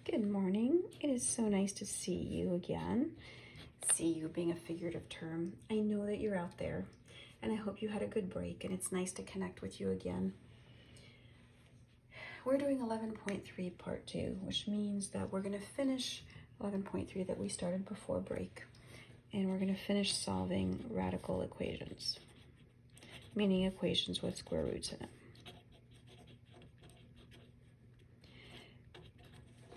Good morning. It is so nice to see you again. See you being a figurative term. I know that you're out there and I hope you had a good break and it's nice to connect with you again. We're doing 11.3 part 2, which means that we're going to finish 11.3 that we started before break. And we're going to finish solving radical equations, meaning equations with square roots in it.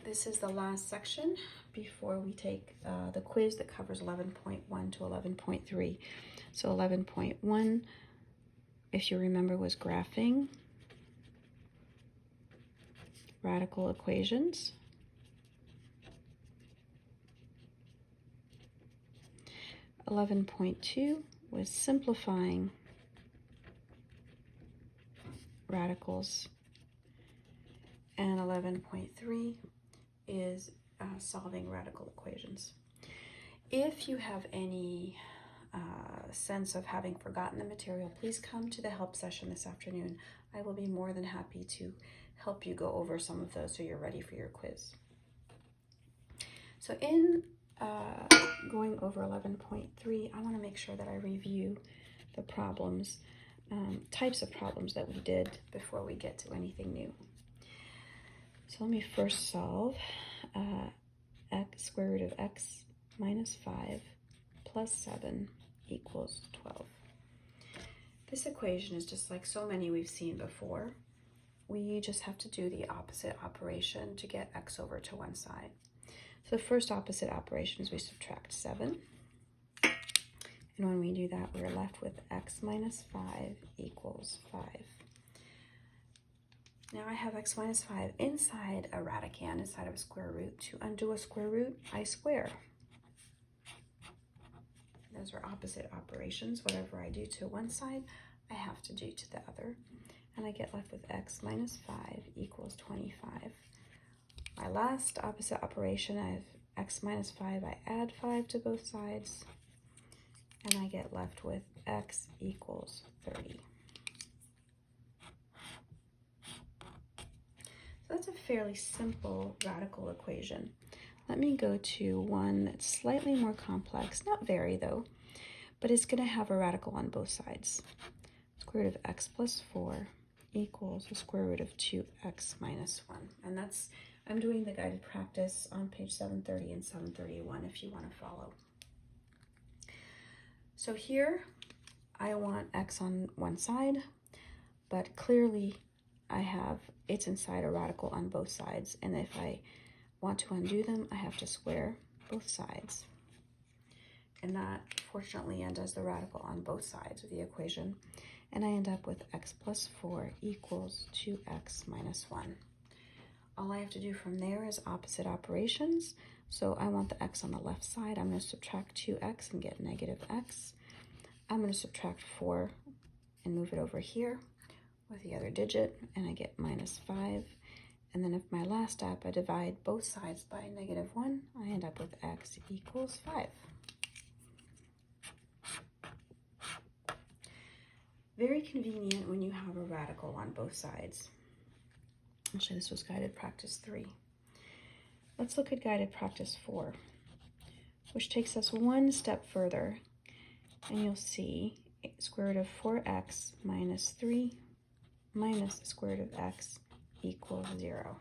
This is the last section before we take the quiz that covers 11.1 to 11.3. So 11.1, if you remember, was graphing radical equations. 11.2 was simplifying radicals. And 11.3 is solving radical equations. If you have any sense of having forgotten the material, please come to the help session this afternoon. I will be more than happy to help you go over some of those so you're ready for your quiz. So in going over 11.3, I want to make sure that I review the problems, types of problems that we did before we get to anything new. So let me first solve square root of x minus 5 plus 7 equals 12. This equation is just like so many we've seen before. We just have to do the opposite operation to get x over to one side. So the first opposite operation is we subtract 7. And when we do that, we're left with x minus 5 equals 5. Now I have x minus 5 inside a radicand, inside of a square root. To undo a square root, I square. Those are opposite operations. Whatever I do to one side, I have to do to the other. And I get left with x minus 5 equals 25. My last opposite operation, I have x minus 5. I add 5 to both sides. And I get left with x equals 30. That's a fairly simple radical equation. Let me go to one that's slightly more complex, not very though, but it's going to have a radical on both sides. Square root of x plus 4 equals the square root of 2x minus 1. And that's, I'm doing the guided practice on page 730 and 731 if you want to follow. So here I want x on one side, but clearly I have it's inside a radical on both sides, and if I want to undo them, I have to square both sides. And that fortunately undoes the radical on both sides of the equation, and I end up with x plus 4 equals 2x minus 1. All I have to do from there is opposite operations. So I want the x on the left side. I'm going to subtract 2x and get negative x. I'm going to subtract 4 and move it over here with the other digit, and I get minus 5. And then if my last step, I divide both sides by negative 1, I end up with x equals 5. Very convenient when you have a radical on both sides. Actually, this was guided practice 3. Let's look at guided practice 4, which takes us one step further, and you'll see square root of 4x minus 3 minus the square root of x equals 0.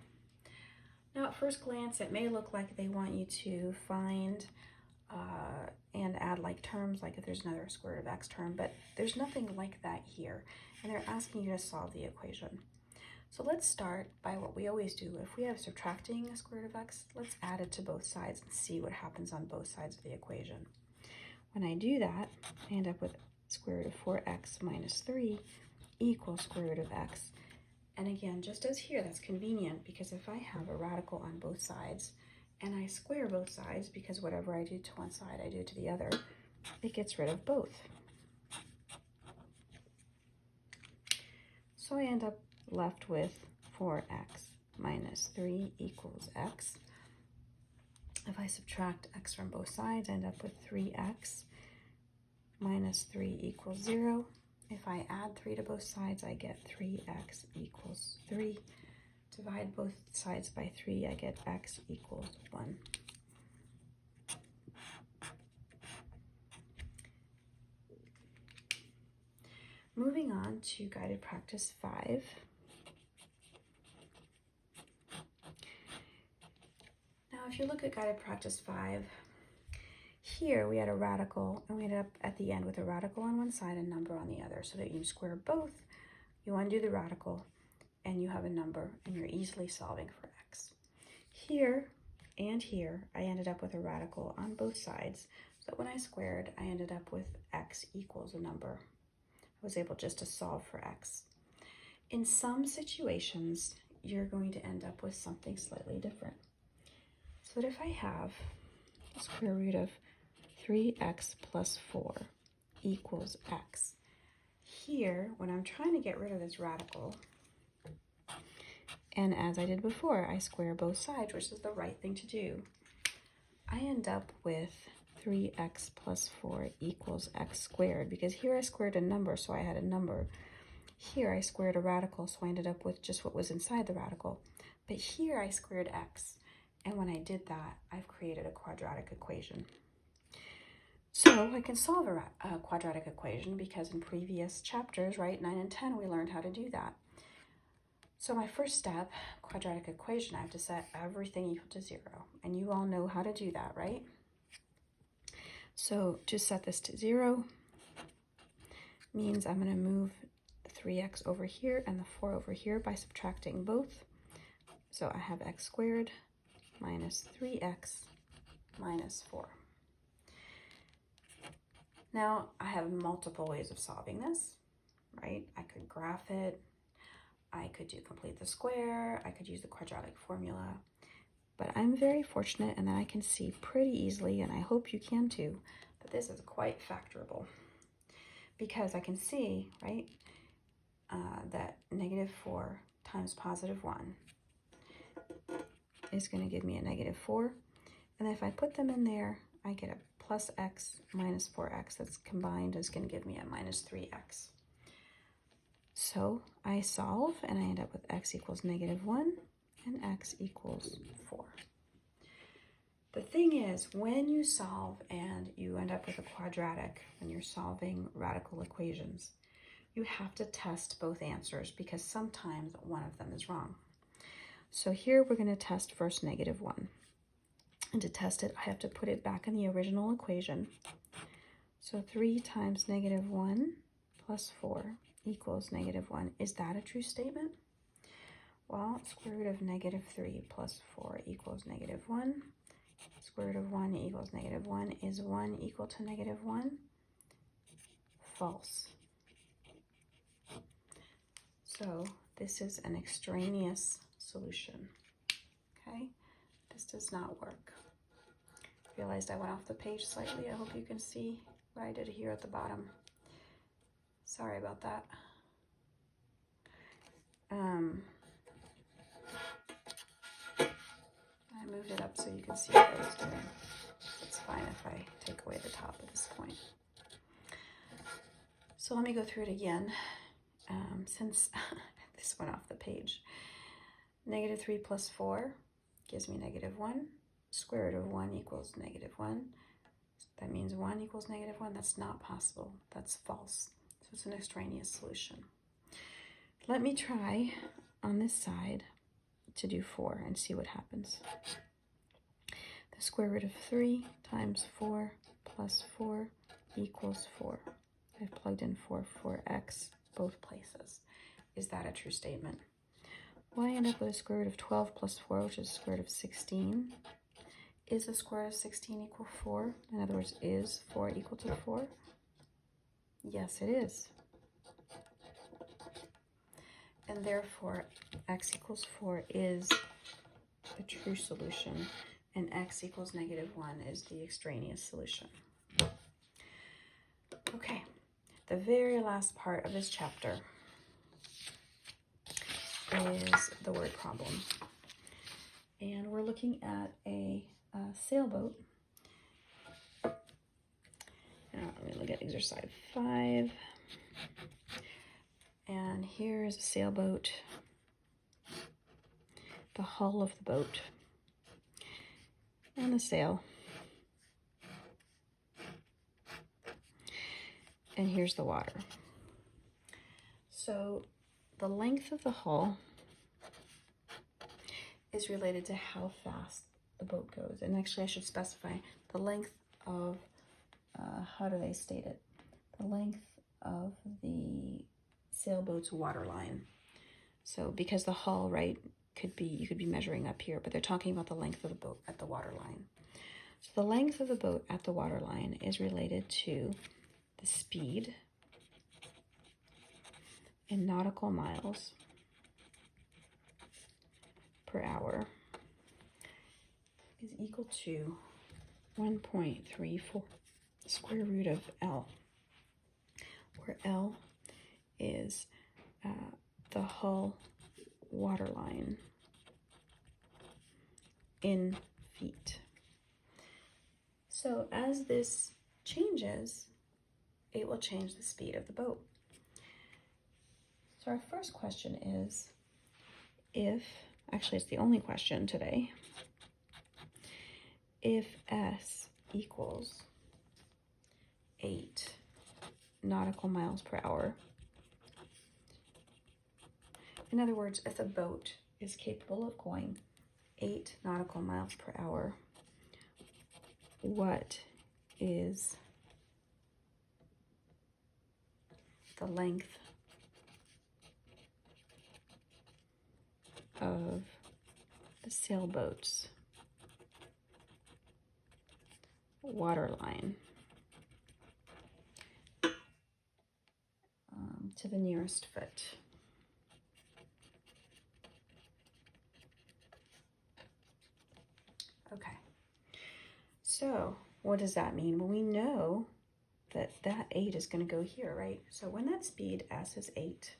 Now at first glance it may look like they want you to find and add like terms, like if there's another square root of x term, but there's nothing like that here, and they're asking you to solve the equation. So let's start by what we always do. If we have subtracting a square root of x, let's add it to both sides and see what happens on both sides of the equation. When I do that, I end up with square root of 4x minus 3 equals square root of x. And again, just as here, that's convenient because if I have a radical on both sides and I square both sides, because whatever I do to one side, I do to the other, it gets rid of both. So I end up left with 4x minus 3 equals x. If I subtract x from both sides, I end up with 3x minus 3 equals 0. If I add 3 to both sides, I get 3x equals 3. divide both sides by 3, I get x equals 1. Moving on to guided practice 5. Now, if you look at guided practice 5, here we had a radical, and we ended up at the end with a radical on one side and number on the other, so that you square both, you undo the radical, and you have a number, and you're easily solving for x. Here and here, I ended up with a radical on both sides, so when I squared, I ended up with x equals a number. I was able just to solve for x. In some situations, you're going to end up with something slightly different. So that if I have the square root of 3x plus 4 equals x, here, when I'm trying to get rid of this radical, and as I did before, I square both sides, which is the right thing to do, I end up with 3x plus 4 equals x squared, because here I squared a number, so I had a number. Here I squared a radical, so I ended up with just what was inside the radical. But here I squared x, and when I did that, I've created a quadratic equation. So I can solve a quadratic equation because in previous chapters, right, 9 and 10, we learned how to do that. So my first step, quadratic equation, I have to set everything equal to 0. And you all know how to do that, right? So to set this to 0 means I'm going to move the 3x over here and the 4 over here by subtracting both. So I have x squared minus 3x minus 4. Now I have multiple ways of solving this, right? I could graph it. I could do complete the square. I could use the quadratic formula. But I'm very fortunate in that I can see pretty easily, and I hope you can too, that this is quite factorable. Because I can see, right, that -4 times +1 is going to give me a -4. And if I put them in there, I get a plus x minus 4x. That's combined is going to give me a minus 3x. So I solve, and I end up with x equals -1 and x equals 4. The thing is, when you solve and you end up with a quadratic, when you're solving radical equations, you have to test both answers because sometimes one of them is wrong. So here we're going to test first -1. And to test it, I have to put it back in the original equation. So 3 times -1 plus 4 equals -1. Is that a true statement? Well, square root of -3 plus 4 equals -1. Square root of 1 equals -1. Is 1 equal to -1? False. So this is an extraneous solution, okay? This does not work. Realized I went off the page slightly. I hope you can see what I did here at the bottom. Sorry about that. I moved it up so you can see what I was doing. It's fine if I take away the top at this point. So let me go through it again, since this went off the page. -3 plus 4 gives me -1. Square root of 1 equals -1. That means 1 equals -1. That's not possible. That's false. So it's an extraneous solution. Let me try on this side to do 4 and see what happens. The square root of 3 times 4 plus 4 equals 4. I've plugged in 4 for x both places. Is that a true statement? Well, I end up with a square root of 12 plus 4, which is the square root of 16. Is the square root of 16 equal 4? In other words, is 4 equal to 4? Yes, it is. And therefore, x equals 4 is the true solution, and x equals -1 is the extraneous solution. Okay, the very last part of this chapter is the word problem. And we're looking at a sailboat. Let me look at exercise 5. And here's a sailboat. the hull of the boat and the sail. And here's the water. So the length of the hull is related to how fast the boat goes. And actually I should specify the length of, how do they state it? The length of the sailboat's water line. So because the hull, right, you could be measuring up here, but they're talking about the length of the boat at the water line. So the length of the boat at the water line is related to the speed in nautical miles per hour is equal to 1.34 square root of L, where L is the hull water line in feet. So as this changes, it will change the speed of the boat. So our first question is, actually it's the only question today, if S equals 8 nautical miles per hour. In other words, if a boat is capable of going 8 nautical miles per hour, what is the length of the sailboat's water line to the nearest foot? Okay, so what does that mean? Well, we know that 8 is going to go here, right? So when that speed S is 8,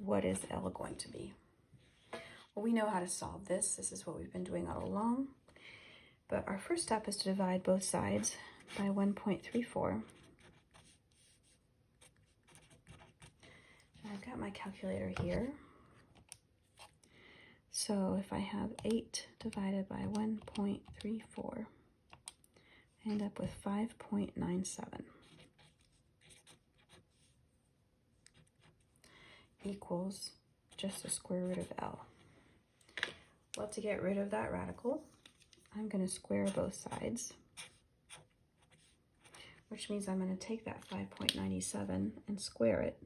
what is L going to be? Well, we know how to solve this. This is what we've been doing all along. But our first step is to divide both sides by 1.34. I've got my calculator here. So if I have 8 divided by 1.34, I end up with 5.97 equals just the square root of L. Well, to get rid of that radical, I'm going to square both sides, which means I'm going to take that 5.97 and square it.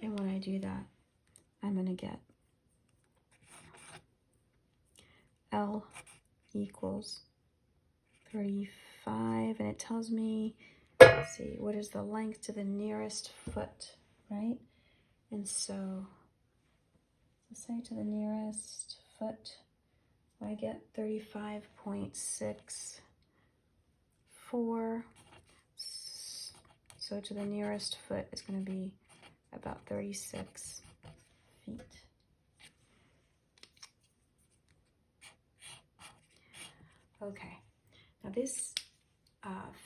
And when I do that, I'm going to get L equals 35, and it tells me, let's see, what is the length to the nearest foot, right? And so, let's say to the nearest foot, I get 35.64. So to the nearest foot is going to be about 36 feet. Okay, now this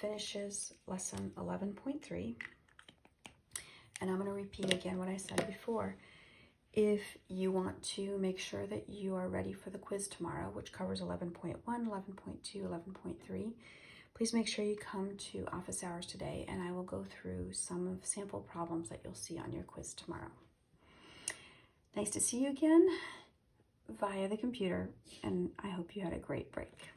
finishes lesson 11.3, and I'm going to repeat again what I said before. If you want to make sure that you are ready for the quiz tomorrow, which covers 11.1, 11.2, 11.3, please make sure you come to office hours today, and I will go through some of sample problems that you'll see on your quiz tomorrow. Nice to see you again via the computer, and I hope you had a great break.